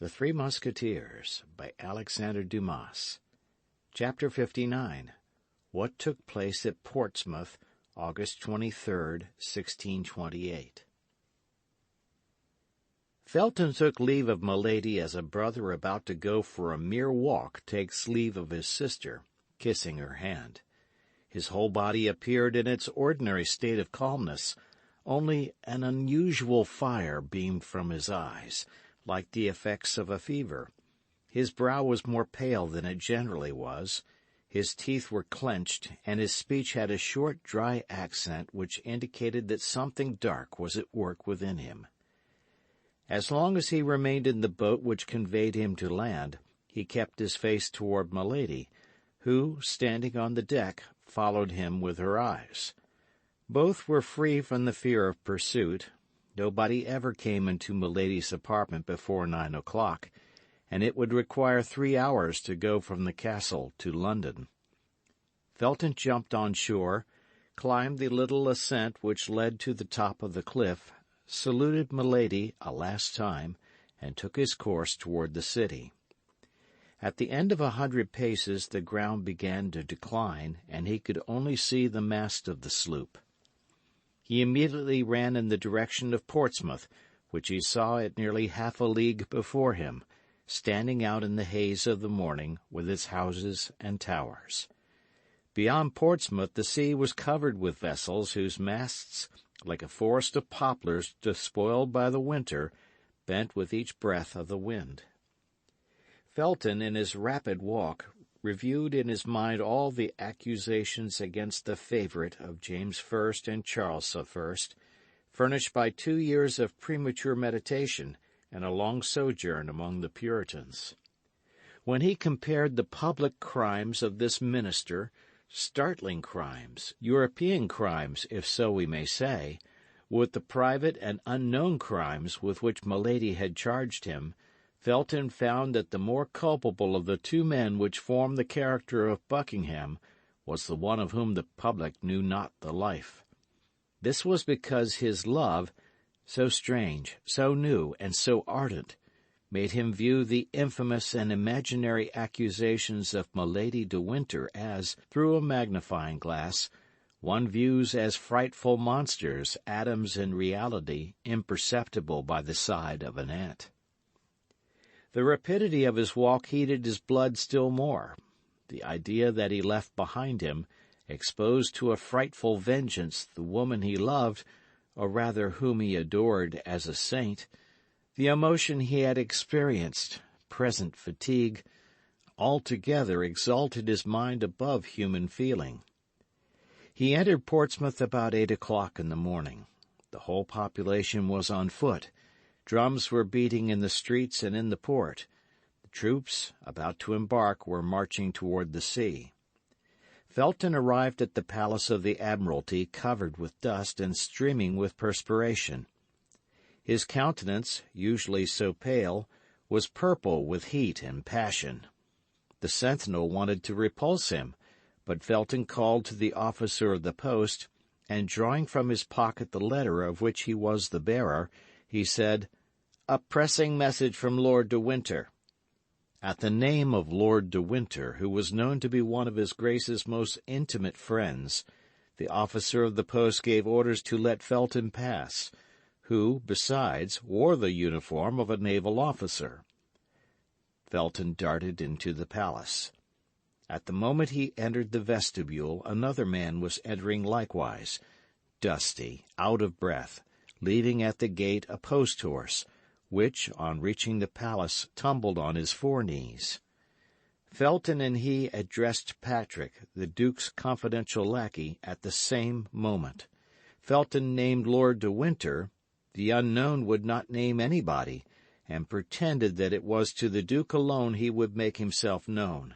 The Three Musketeers by Alexandre Dumas. Chapter 59. What took place at Portsmouth, August 23rd, 1628. Felton took leave of Milady as a brother about to go for a mere walk takes leave of his sister, kissing her hand. His whole body appeared in its ordinary state of calmness, only an unusual fire beamed from his eyes, like the effects of a fever. His brow was more pale than it generally was. His teeth were clenched, and his speech had a short, dry accent which indicated that something dark was at work within him. As long as he remained in the boat which conveyed him to land, he kept his face toward Milady, who, standing on the deck, followed him with her eyes. Both were free from the fear of pursuit. Nobody ever came into Milady's apartment before 9 o'clock, and it would require 3 hours to go from the castle to London. Felton jumped on shore, climbed the little ascent which led to the top of the cliff, saluted Milady a last time, and took his course toward the city. At the end of 100 paces the ground began to decline, and he could only see the mast of the sloop. He immediately ran in the direction of Portsmouth, which he saw at nearly half a league before him, standing out in the haze of the morning with its houses and towers. Beyond Portsmouth the sea was covered with vessels whose masts, like a forest of poplars despoiled by the winter, bent with each breath of the wind. Felton, in his rapid walk, reviewed in his mind all the accusations against the favorite of James I and Charles I, furnished by 2 years of premature meditation and a long sojourn among the Puritans. When he compared the public crimes of this minister, startling crimes, European crimes, if so we may say, with the private and unknown crimes with which Milady had charged him, Felton found that the more culpable of the 2 men which formed the character of Buckingham was the one of whom the public knew not the life. This was because his love, so strange, so new, and so ardent, made him view the infamous and imaginary accusations of Milady de Winter as, through a magnifying glass, one views as frightful monsters, atoms in reality imperceptible by the side of an ant. The rapidity of his walk heated his blood still more. The idea that he left behind him, exposed to a frightful vengeance, the woman he loved, or rather whom he adored as a saint, the emotion he had experienced, present fatigue, altogether exalted his mind above human feeling. He entered Portsmouth about 8 o'clock in the morning. The whole population was on foot. Drums were beating in the streets and in the port. The troops, about to embark, were marching toward the sea. Felton arrived at the palace of the Admiralty covered with dust and streaming with perspiration. His countenance, usually so pale, was purple with heat and passion. The sentinel wanted to repulse him, but Felton called to the officer of the post, and drawing from his pocket the letter of which he was the bearer, he said, "A pressing message from Lord de Winter." At the name of Lord de Winter, who was known to be one of his Grace's most intimate friends, the officer of the post gave orders to let Felton pass, who, besides, wore the uniform of a naval officer. Felton darted into the palace. At the moment he entered the vestibule, another man was entering likewise, dusty, out of breath, leading at the gate a post-horse, which, on reaching the palace, tumbled on his foreknees. Felton and he addressed Patrick, the Duke's confidential lackey, at the same moment. Felton named Lord de Winter. The unknown would not name anybody, and pretended that it was to the Duke alone he would make himself known.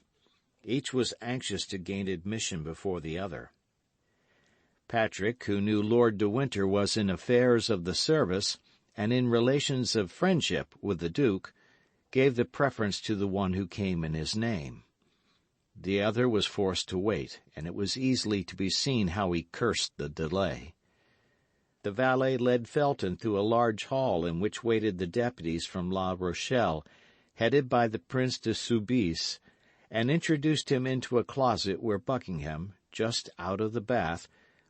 Each was anxious to gain admission before the other. Patrick, who knew Lord de Winter was in affairs of the service, and in relations of friendship with the Duke, gave the preference to the one who came in his name. The other was forced to wait, and it was easily to be seen how he cursed the delay. The valet led Felton through a large hall in which waited the deputies from La Rochelle, headed by the Prince de Soubise, and introduced him into a closet where Buckingham, just out of the bath,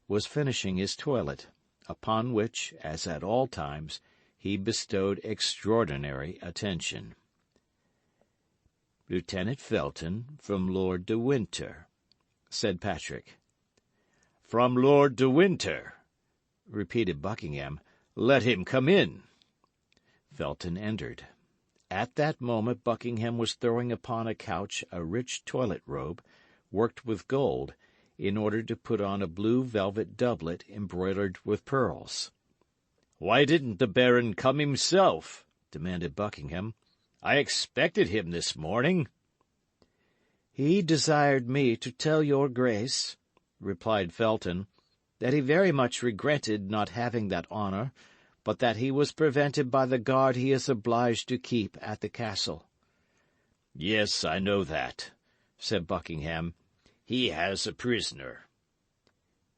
was finishing his toilet, upon which, as at all times, he bestowed extraordinary attention. "Lieutenant Felton, from Lord de Winter," said Patrick. "From Lord de Winter," repeated Buckingham. "Let him come in." Felton entered. At that moment Buckingham was throwing upon a couch a rich toilet robe, worked with gold, in order to put on a blue velvet doublet embroidered with pearls. "Why didn't the Baron come himself?" demanded Buckingham. "I expected him this morning." "He desired me to tell your grace," replied Felton, "that he very much regretted not having that honour, but that he was prevented by the guard he is obliged to keep at the castle." "Yes, I know that," said Buckingham. "He has a prisoner."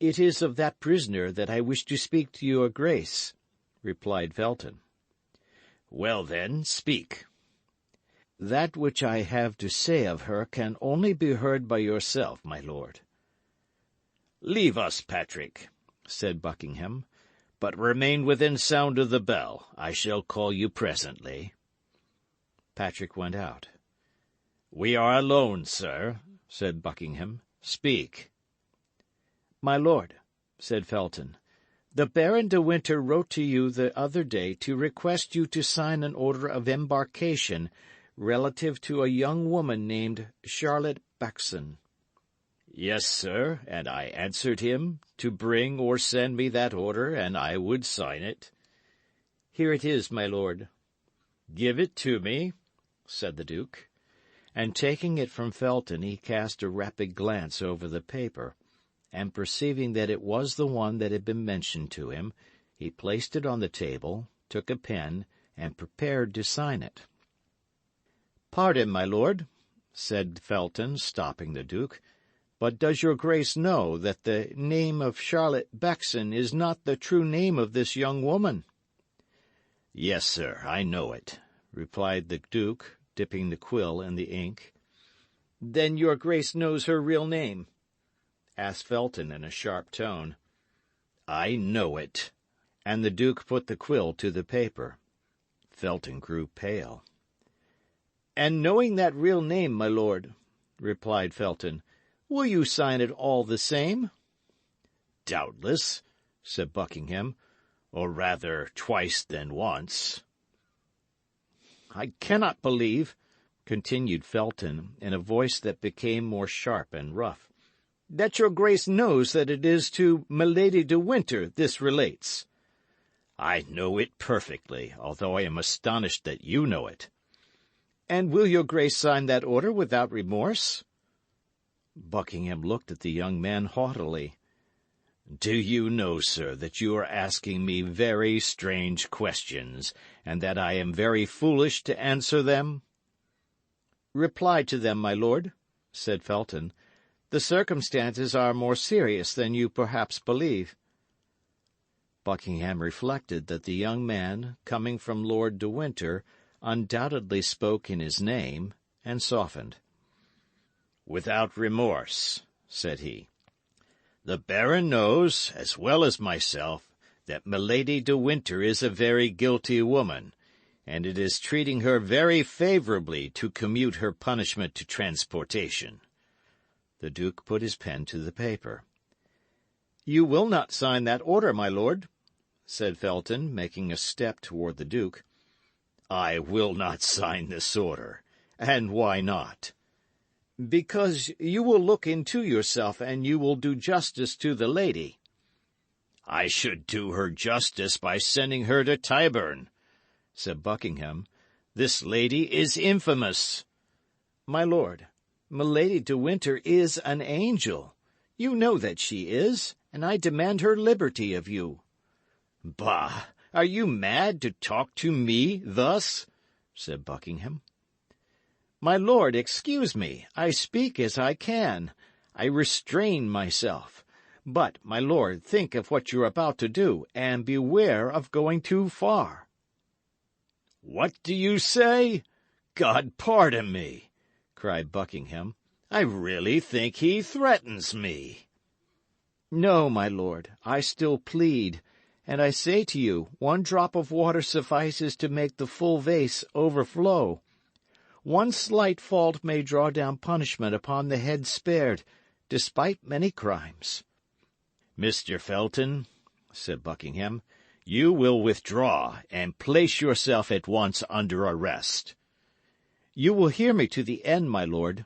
"It is of that prisoner that I wish to speak to your grace," replied Felton. "Well, then, speak." "That which I have to say of her can only be heard by yourself, my lord." "Leave us, Patrick," said Buckingham, "but remain within sound of the bell. I shall call you presently." Patrick went out. "We are alone, sir," said Buckingham. "Speak." "My lord," said Felton, "the Baron de Winter wrote to you the other day to request you to sign an order of embarkation relative to a young woman named Charlotte Backson." "Yes, sir, and I answered him to bring or send me that order, and I would sign it." "Here it is, my lord." "Give it to me," said the Duke. And taking it from Felton, he cast a rapid glance over the paper, and perceiving that it was the one that had been mentioned to him, he placed it on the table, took a pen, and prepared to sign it. "Pardon, my lord," said Felton, stopping the Duke, "but does your grace know that the name of Charlotte Backson is not the true name of this young woman?" "Yes, sir, I know it," replied the Duke, dipping the quill in the ink. "Then your grace knows her real name?" asked Felton in a sharp tone. "I know it." And the Duke put the quill to the paper. Felton grew pale. "And knowing that real name, my lord," replied Felton, "will you sign it all the same?" "Doubtless," said Buckingham, "or rather twice than once." "I cannot believe," continued Felton, in a voice that became more sharp and rough, "that your grace knows that it is to Milady de Winter this relates." "I know it perfectly, although I am astonished that you know it." "And will your grace sign that order without remorse?" Buckingham looked at the young man haughtily. "Do you know, sir, that you are asking me very strange questions, and that I am very foolish to answer them?" "Reply to them, my lord," said Felton. "The circumstances are more serious than you perhaps believe." Buckingham reflected that the young man, coming from Lord de Winter, undoubtedly spoke in his name, and softened. "Without remorse," said he. "The Baron knows, as well as myself, that Milady de Winter is a very guilty woman, and it is treating her very favourably to commute her punishment to transportation." The Duke put his pen to the paper. "You will not sign that order, my lord," said Felton, making a step toward the Duke. "I will not sign this order. And why not?" "Because you will look into yourself, and you will do justice to the lady." "I should do her justice by sending her to Tyburn," said Buckingham. "This lady is infamous." "My lord, Milady de Winter is an angel. You know that she is, and I demand her liberty of you." "Bah! Are you mad to talk to me thus?" said Buckingham. "My lord, excuse me. I speak as I can. I restrain myself. But, my lord, think of what you're about to do, and beware of going too far." "What do you say?" God pardon me, cried Buckingham. I really think he threatens me. No, my lord, I still plead, and I say to you, 1 drop of water suffices to make the full vase overflow. 1 slight fault may draw down punishment upon the head spared, despite many crimes. Mr. Felton, said Buckingham, you will withdraw, and place yourself at once under arrest. You will hear me to the end, my lord.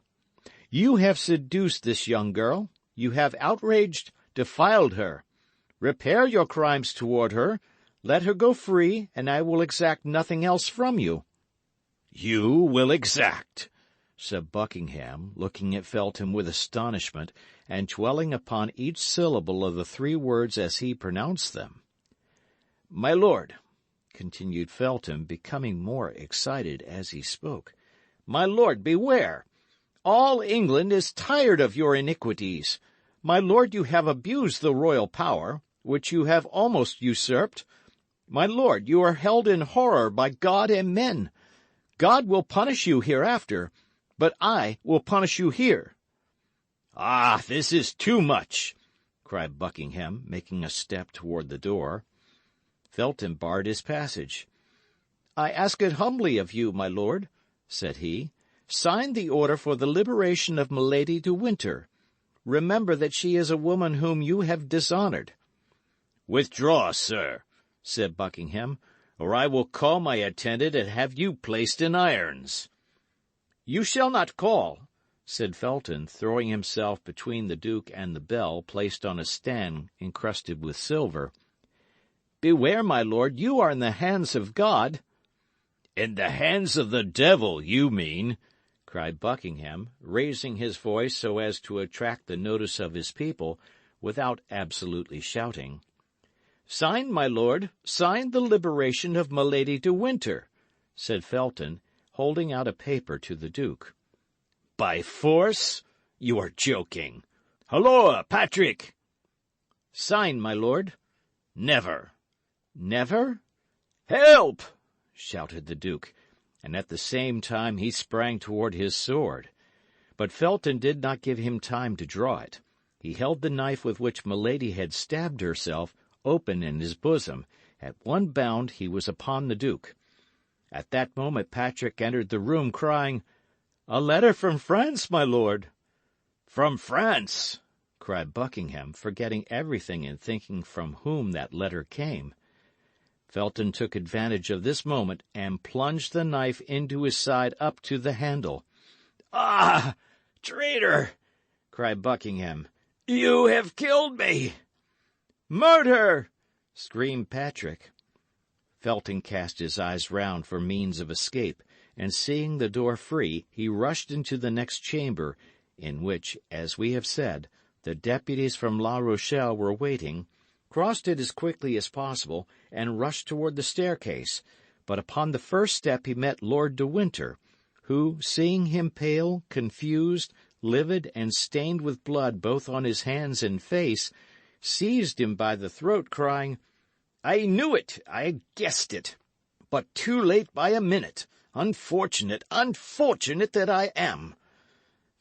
You have seduced this young girl. You have outraged, defiled her. Repair your crimes toward her. Let her go free, and I will exact nothing else from you. You will exact, said Buckingham, looking at Felton with astonishment, and dwelling upon each syllable of the 3 words as he pronounced them. My lord, continued Felton, becoming more excited as he spoke, my lord, beware! All England is tired of your iniquities. My lord, you have abused the royal power, which you have almost usurped. My lord, you are held in horror by God and men. God will punish you hereafter, but I will punish you here. Ah, this is too much, cried Buckingham, making a step toward the door. Felton barred his passage. I ask it humbly of you, my lord, said he. Sign the order for the liberation of Milady de Winter. Remember that she is a woman whom you have dishonored. Withdraw, sir, said Buckingham, or I will call my attendant and have you placed in irons. You shall not call, said Felton, throwing himself between the Duke and the bell placed on a stand encrusted with silver. Beware, my lord, you are in the hands of God. In the hands of the devil, you mean, cried Buckingham, raising his voice so as to attract the notice of his people, without absolutely shouting. Sign, my lord, sign the liberation of Milady de Winter, said Felton, holding out a paper to the Duke. By force? You are joking. Halloa, Patrick! Sign, my lord. Never. Never? Help! Shouted the Duke, and at the same time he sprang toward his sword. But Felton did not give him time to draw it. He held the knife with which Milady had stabbed herself open in his bosom. At one bound he was upon the Duke. At that moment Patrick entered the room, crying, "A letter from France, my lord." "From France!" cried Buckingham, forgetting everything and thinking from whom that letter came. Felton took advantage of this moment and plunged the knife into his side up to the handle. "Ah, traitor!" cried Buckingham. "You have killed me!" "Murder!" screamed Patrick. Felton cast his eyes round for means of escape, and seeing the door free, he rushed into the next chamber, in which, as we have said, the deputies from La Rochelle were waiting, crossed it as quickly as possible, and rushed toward the staircase. But upon the first step he met Lord de Winter, who, seeing him pale, confused, livid, and stained with blood both on his hands and face, seized him by the throat, crying, "I knew it! I guessed it! But too late by a minute! Unfortunate, unfortunate that I am!"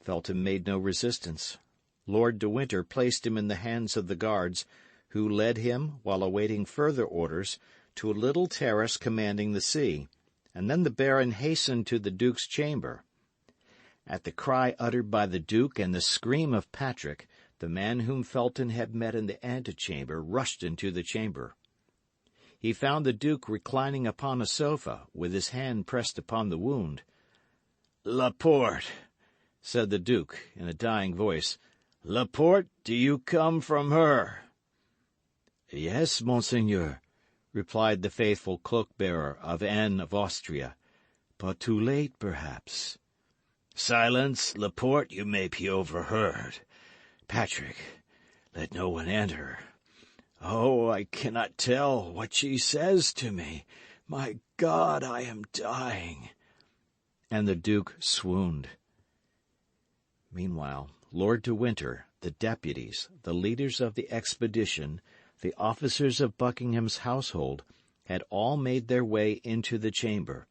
Felton made no resistance. Lord de Winter placed him in the hands of the guards, who led him, while awaiting further orders, to a little terrace commanding the sea, and then the baron hastened to the Duke's chamber. At the cry uttered by the Duke and the scream of Patrick, the man whom Felton had met in the antechamber rushed into the chamber. He found the Duke reclining upon a sofa, with his hand pressed upon the wound. "Laporte," said the Duke, in a dying voice, "Laporte, do you come from her?" "Yes, monseigneur," replied the faithful cloak-bearer of Anne of Austria, "but too late, perhaps." "Silence, Laporte, you may be overheard. Patrick, let no one enter. Oh, I cannot tell what she says to me. My God, I am dying." And the Duke swooned. Meanwhile, Lord de Winter, the deputies, the leaders of the expedition, the officers of Buckingham's household, had all made their way into the chamber.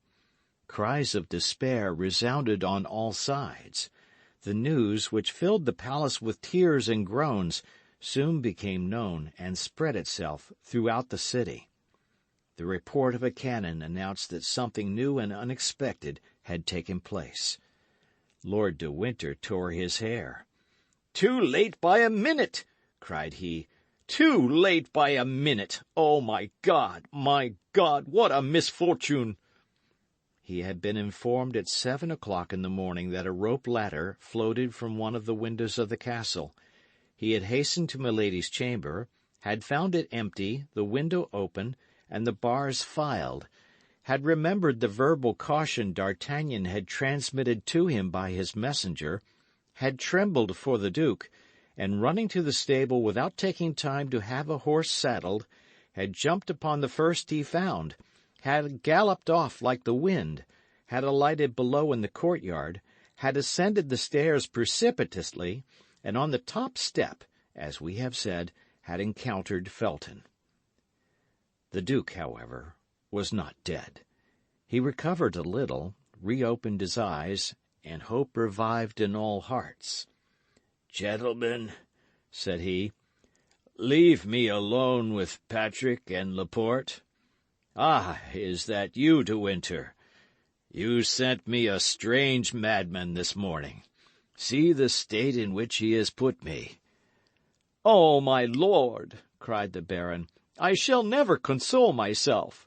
Cries of despair resounded on all sides. The news, which filled the palace with tears and groans, soon became known and spread itself throughout the city. The report of a cannon announced that something new and unexpected had taken place. Lord de Winter tore his hair. "Too late by a minute!" cried he. "Too late by a minute! Oh, my God, what a misfortune!" He had been informed at 7 o'clock in the morning that a rope ladder floated from one of the windows of the castle. He had hastened to Milady's chamber, had found it empty, the window open, and the bars filed, had remembered the verbal caution D'Artagnan had transmitted to him by his messenger, had trembled for the Duke, and running to the stable without taking time to have a horse saddled, had jumped upon the first he found, had galloped off like the wind, had alighted below in the courtyard, had ascended the stairs precipitately, and on the top step, as we have said, had encountered Felton. The Duke, however, was not dead. He recovered a little, reopened his eyes, and hope revived in all hearts. "Gentlemen," said he, "leave me alone with Patrick and Laporte. Ah, is that you, De Winter? You sent me a strange madman this morning. See the state in which he has put me." "Oh, my lord," cried the Baron, "I shall never console myself."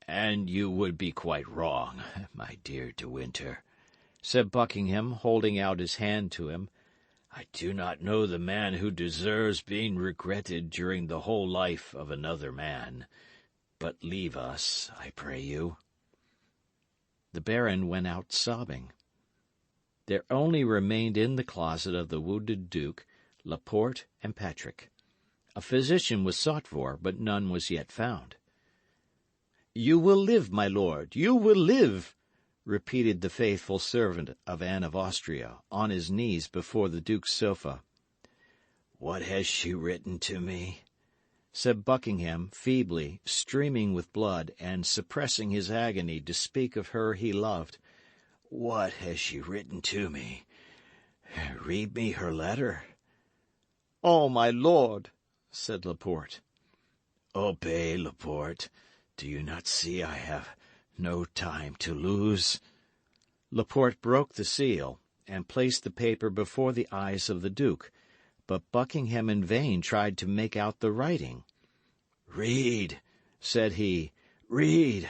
"And you would be quite wrong, my dear De Winter," said Buckingham, holding out his hand to him. "I do not know the man who deserves being regretted during the whole life of another man. But leave us, I pray you." The Baron went out sobbing. There only remained in the closet of the wounded Duke Laporte and Patrick. A physician was sought for, but none was yet found. "You will live, my lord, you will live," repeated the faithful servant of Anne of Austria, on his knees before the Duke's sofa. "What has she written to me?" said Buckingham, feebly, streaming with blood, and suppressing his agony to speak of her he loved. "What has she written to me? Read me her letter." "Oh, my lord," said Laporte. "Obey, Laporte. Do you not see I have no time to lose?" Laporte broke the seal, and placed the paper before the eyes of the Duke, but Buckingham in vain tried to make out the writing. "Read," said he, "read.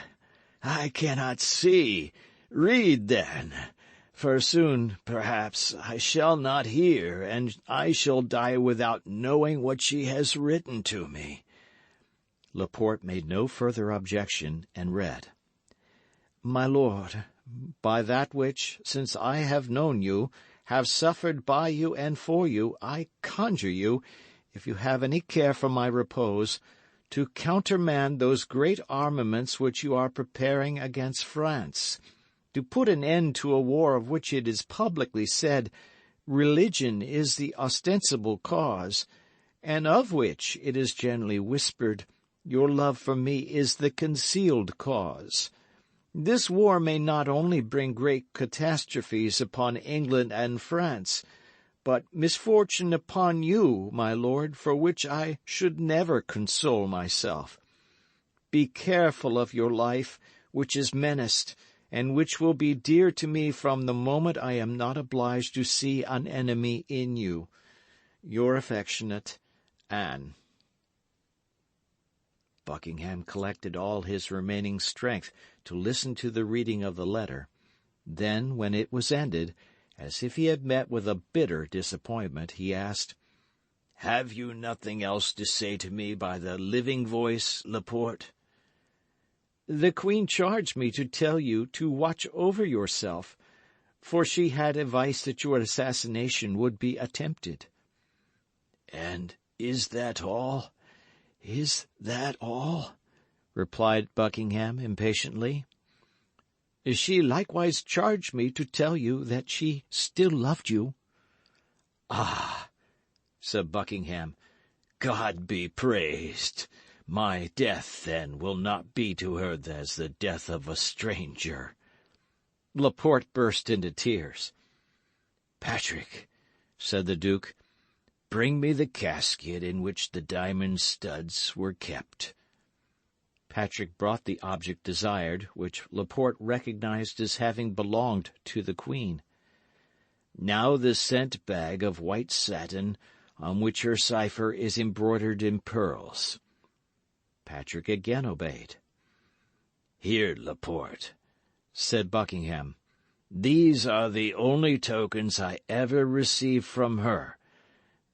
I cannot see. Read, then, for soon, perhaps, I shall not hear, and I shall die without knowing what she has written to me." Laporte made no further objection, and read, "My lord, by that which, since I have known you, have suffered by you and for you, I conjure you, if you have any care for my repose, to countermand those great armaments which you are preparing against France, to put an end to a war of which it is publicly said religion is the ostensible cause, and of which it is generally whispered your love for me is the concealed cause. This war may not only bring great catastrophes upon England and France, but misfortune upon you, my lord, for which I should never console myself. Be careful of your life, which is menaced, and which will be dear to me from the moment I am not obliged to see an enemy in you. Your affectionate Anne." Buckingham collected all his remaining strength to listen to the reading of the letter. Then, when it was ended, as if he had met with a bitter disappointment, he asked, "Have you nothing else to say to me by the living voice, Laporte?" "The Queen charged me to tell you to watch over yourself, for she had advice that your assassination would be attempted." "And is that all? Is that all?" replied Buckingham impatiently. "She likewise charged me to tell you that she still loved you." "Ah," said Buckingham, "God be praised. My death, then, will not be to her as the death of a stranger." Laporte burst into tears. "Patrick," said the Duke, "bring me the casket in which the diamond studs were kept." Patrick brought the object desired, which Laporte recognized as having belonged to the Queen. "Now the scent bag of white satin, on which her cipher is embroidered in pearls." Patrick again obeyed. "Here, Laporte," said Buckingham, "these are the only tokens I ever received from her,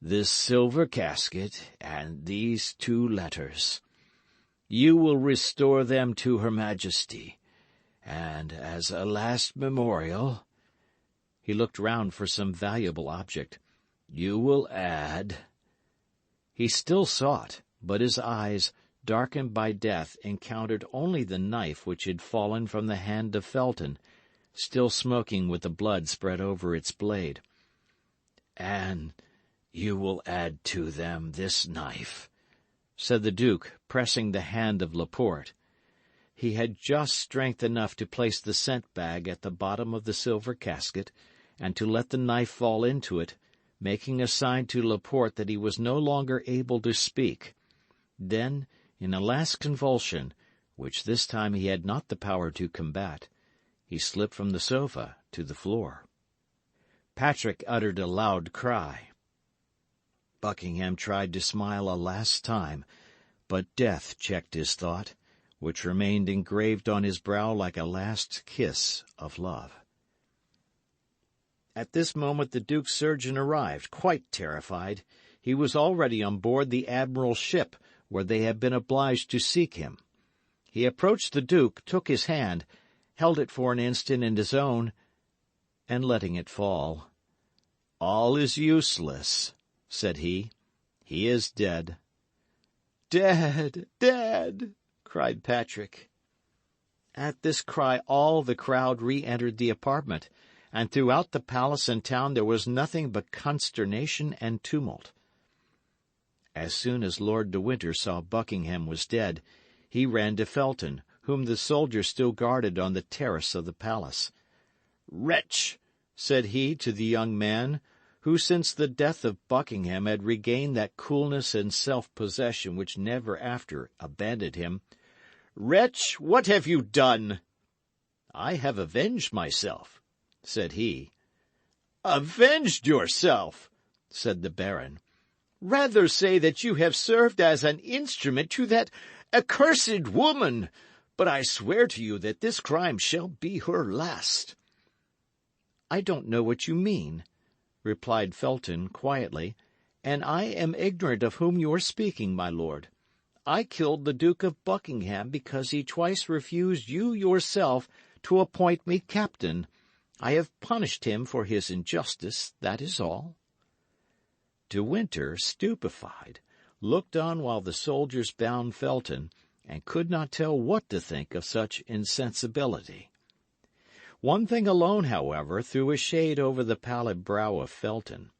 this silver casket and these 2 letters. You will restore them to Her Majesty, and as a last memorial—" he looked round for some valuable object. "You will add—" He still sought, but his eyes, darkened by death, encountered only the knife which had fallen from the hand of Felton, still smoking with the blood spread over its blade. "And you will add to them this knife," said the Duke, pressing the hand of Laporte. He had just strength enough to place the scent-bag at the bottom of the silver casket, and to let the knife fall into it, making a sign to Laporte that he was no longer able to speak. Then, in a last convulsion, which this time he had not the power to combat, he slipped from the sofa to the floor. Patrick uttered a loud cry. Buckingham tried to smile a last time, but death checked his thought, which remained engraved on his brow like a last kiss of love. At this moment the Duke's surgeon arrived, quite terrified. He was already on board the admiral's ship, where they had been obliged to seek him. He approached the Duke, took his hand, held it for an instant in his own, and letting it fall, "All is useless," said he. "He is dead." "Dead! Dead!" cried Patrick. At this cry all the crowd re-entered the apartment, and throughout the palace and town there was nothing but consternation and tumult. As soon as Lord de Winter saw Buckingham was dead, he ran to Felton, whom the soldier still guarded on the terrace of the palace. "Wretch!" said he to the young man, who since the death of Buckingham had regained that coolness and self-possession which never after abandoned him. "Wretch, what have you done?" "I have avenged myself," said he. "Avenged yourself!" said the Baron. "Rather say that you have served as an instrument to that accursed woman. But I swear to you that this crime shall be her last." "I don't know what you mean," replied Felton quietly, "and I am ignorant of whom you are speaking, my lord. I killed the Duke of Buckingham because he twice refused you yourself to appoint me captain. I have punished him for his injustice, that is all." De Winter, stupefied, looked on while the soldiers bound Felton, and could not tell what to think of such insensibility. One thing alone, however, threw a shade over the pallid brow of Felton.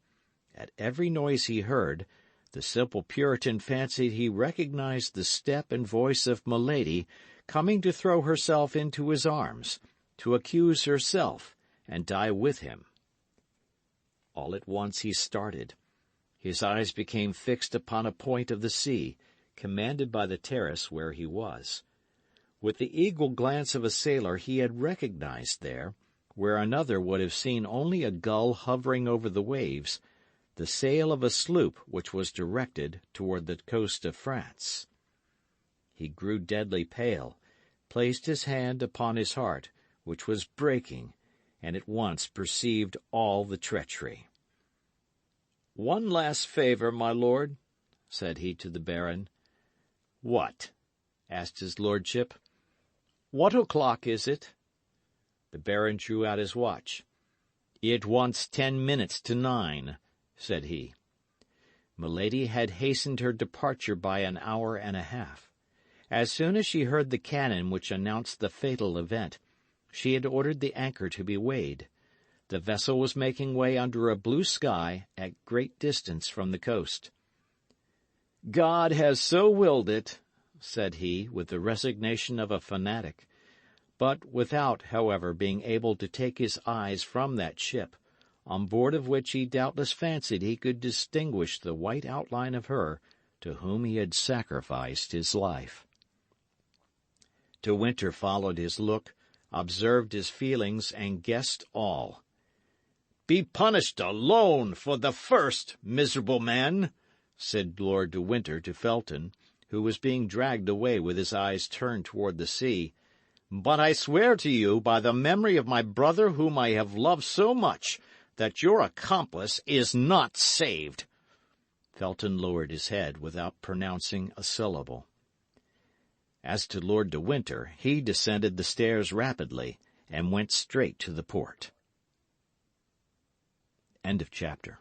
At every noise he heard, the simple Puritan fancied he recognized the step and voice of Milady coming to throw herself into his arms, to accuse herself and die with him. All at once he started. His eyes became fixed upon a point of the sea, commanded by the terrace where he was. With the eagle glance of a sailor he had recognized there, where another would have seen only a gull hovering over the waves, the sail of a sloop which was directed toward the coast of France. He grew deadly pale, placed his hand upon his heart, which was breaking, and at once perceived all the treachery. "One last favour, my lord," said he to the Baron. "What?" asked his lordship. "What o'clock is it?" The Baron drew out his watch. "It wants 10 minutes to 9, said he. Milady had hastened her departure by an hour and a half. As soon as she heard the cannon which announced the fatal event, she had ordered the anchor to be weighed. The vessel was making way under a blue sky at great distance from the coast. "God has so willed it," said he, with the resignation of a fanatic. but without, however, being able to take his eyes from that ship, on board of which he doubtless fancied he could distinguish the white outline of her to whom he had sacrificed his life. De Winter followed his look, observed his feelings, and guessed all. "Be punished alone for the first, miserable man," said Lord de Winter to Felton, who was being dragged away with his eyes turned toward the sea. "But I swear to you, by the memory of my brother whom I have loved so much, that your accomplice is not saved." Felton lowered his head without pronouncing a syllable. As to Lord de Winter, he descended the stairs rapidly, and went straight to the port. End of chapter.